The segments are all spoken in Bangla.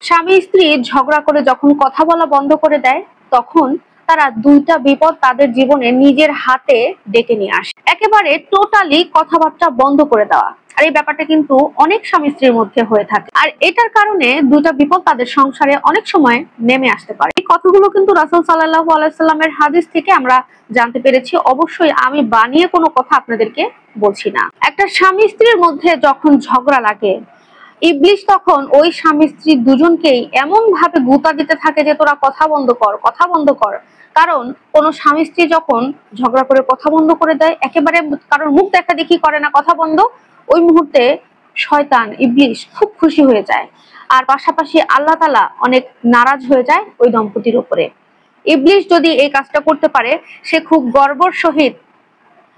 স্বামী স্ত্রী ঝগড়া করে যখন কথা বলা বন্ধ করে দেয়, তখন তারা দুইটা বিপদ তাদের জীবনে নিজের হাতে ডেকে নিয়ে আসে। একেবারে টোটালি কথাবার্তা বন্ধ করে দেওয়া। আর এই ব্যাপারটা কিন্তু অনেক স্বামী স্ত্রীর মধ্যে হয়ে থাকে, আর এটার কারণে দুইটা বিপদ তাদের সংসারে অনেক সময় নেমে আসতে পারে। এই কথাগুলো কিন্তু রাসূল সাল্লাল্লাহু আলাইহি সাল্লামের হাদিস থেকে আমরা জানতে পেরেছি। অবশ্যই আমি বানিয়ে কোনো কথা আপনাদেরকে বলছি না। একটা স্বামী স্ত্রীর মধ্যে যখন ঝগড়া লাগে, ইবলিশ তখন ওই স্বামী স্ত্রী দুজনকেই এমন ভাবে গুতা দিতে থাকে যে তোরা কথা বন্ধ কর, কথা বন্ধ কর। কারণ কোন স্বামী স্ত্রী যখন ঝগড়া করে কথা বন্ধ করে দেয়, একেবারে কারোর মুখ দেখা দেখি করে না, কথা বন্ধ, ওই মুহূর্তে শয়তান ইবলিশ খুব খুশি হয়ে যায়। আর পাশাপাশি আল্লাহ তাআলা অনেক নারাজ হয়ে যায় ওই দম্পতির উপরে। ইবলিশ যদি এই কাজটা করতে পারে, সে খুব গর্বর সহিত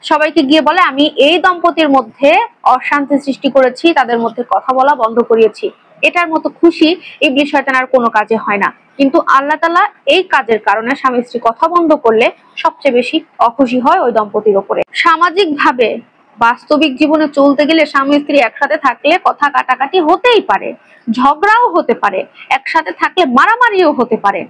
সবাইকে গিয়ে বলে আমি এই দম্পতির মধ্যে অশান্তি সৃষ্টি করেছি, তাদের মধ্যে কথা বলা বন্ধ করিয়েছি। এটার মতো খুশি ইবলিশ শয়তান আর কোনো কাজে হয় না। কিন্তু আল্লাহ তাআলা এই কাজের কারণে স্বামী স্ত্রী কথা বন্ধ করলে সবচেয়ে বেশি অখুশি হয় ওই দম্পতির উপরে। সামাজিক ভাবে বাস্তবিক জীবনে চলতে গেলে স্বামী স্ত্রী একসাথে থাকলে কথা কাটাকাটি হতেই পারে, ঝগড়াও হতে পারে, একসাথে থাকলে মারামারিও হতে পারে।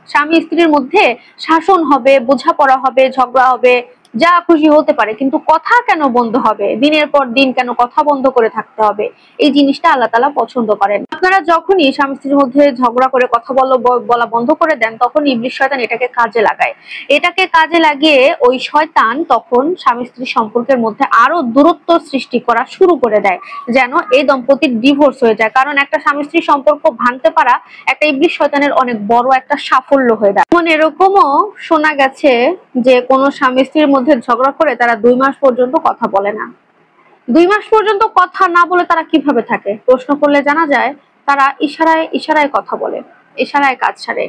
স্বামী স্ত্রীর মধ্যে শাসন হবে, বোঝাপড়া হবে, ঝগড়া হবে, যা খুশি হতে পারে, কিন্তু কথা কেন বন্ধ হবে? দিনের পর দিন কেন কথা বন্ধ করে থাকতে হবে? এই জিনিসটা আল্লাহ তাআলা পছন্দ করেন। আপনারা যখনই স্বামী স্ত্রীর মধ্যে ঝগড়া করে কথা বলা বন্ধ করে দেন, তখন ইবলিশ শয়তান এটাকে কাজে লাগায়। এটাকে কাজে লাগিয়ে ওই শয়তান তখন স্বামী স্ত্রী সম্পর্কের মধ্যে আরো দূরত্ব সৃষ্টি করা শুরু করে দেয়, যেন এই দম্পতির ডিভোর্স হয়ে যায়। কারণ একটা স্বামী স্ত্রী সম্পর্ক ভাঙতে পারা একটা ইবলিশ শয়তানের অনেক বড় একটা সাফল্য হয়ে যায়। যেমন এরকমও শোনা গেছে যে কোনো স্বামী স্ত্রীর মধ্যে ঝগড়া করে তারা 2 মাস পর্যন্ত কথা বলে না। 2 মাস পর্যন্ত কথা না বলে তারা কিভাবে থাকে? প্রশ্ন করলে জানা যায় তারা ইশারায় ইশারায় কথা বলে, ইশারায় কাজ সারে।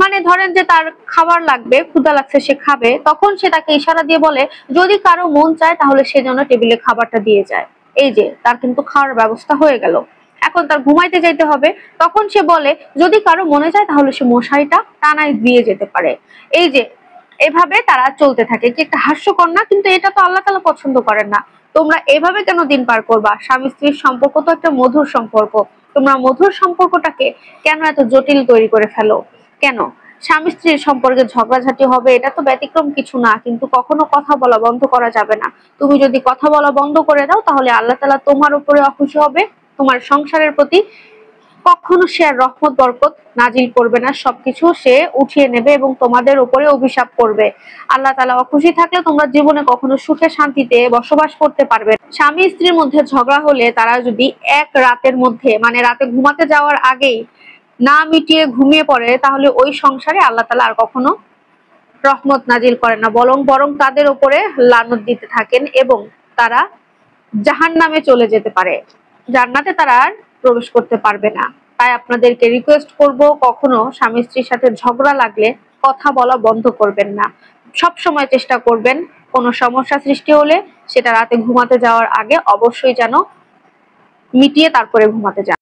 মানে ধরেন যে তার খাবার লাগবে, ক্ষুধা লাগছে, সে খাবে, তখন সে তাকে ইশারা দিয়ে বলে যদি কারো মন চায় তাহলে সে যেন টেবিলে খাবারটা দিয়ে যায়। এই যে তার কিন্তু খাওয়ার ব্যবস্থা হয়ে গেল। এখন তার ঘুমাইতে যাইতে হবে, তখন সে বলে যদি কারো মনে চায় তাহলে সে মশারিটা টানায় দিয়ে যেতে পারে। এই যে এভাবে তারা চলতে থাকে। কি একটা হাস্যকর না? কিন্তু এটা তো আল্লাহ তাআলা পছন্দ করেন না। তোমরা এভাবে কেন দিন পার করবা? স্বামী স্ত্রীর সম্পর্ক তো একটা মধুর সম্পর্ক। তোমরা মধুর সম্পর্কটাকে কেন এত জটিল তৈরি করে ফেলো? কেন? স্বামী স্ত্রীর সম্পর্কে ঝগড়াঝাটি হবে, এটা তো ব্যতিক্রম কিছু না, কিন্তু কখনো কথা বলা বন্ধ করা যাবে না। তুমি যদি কথা বলা বন্ধ করে দাও, তাহলে আল্লাহ তাআলা তোমার উপরে অখুশি হবে, তোমার সংসারের প্রতি কখনো সে আর রহমত বরকত নাজিল করবে না, সবকিছু সে উঠিয়ে নেবে এবং তোমাদের উপরে অভিশাপ করবে। আল্লাহ তাআলা অখুশি থাকলে তোমরা জীবনে কখনো সুখে শান্তিতে বসবাস করতে পারবে। স্বামী স্ত্রীর মধ্যে ঝগড়া হলে তারা যদি এক রাতের মধ্যে, মানে রাতে ঘুমাতে যাওয়ার আগেই না মিটিয়ে ঘুমিয়ে পড়ে, তাহলে ওই সংসারে আল্লাহ তাআলা আর কখনো রহমত নাজিল করেন না, বরং তাদের উপরে লানত দিতে থাকেন এবং তারা জাহান্নামে চলে যেতে পারে, জান্নাতে তারা আর প্রবেশ করতে পারবে না। তাই আপনাদেরকে রিকোয়েস্ট করব, কখনো স্বামী স্ত্রীর সাথে ঝগড়া লাগলে কথা বলা বন্ধ করবেন না। সব সময় চেষ্টা করবেন কোনো সমস্যা সৃষ্টি হলে সেটা রাতে ঘুমাতে যাওয়ার আগে অবশ্যই যেন মিটিয়ে তারপরে ঘুমাতে যান।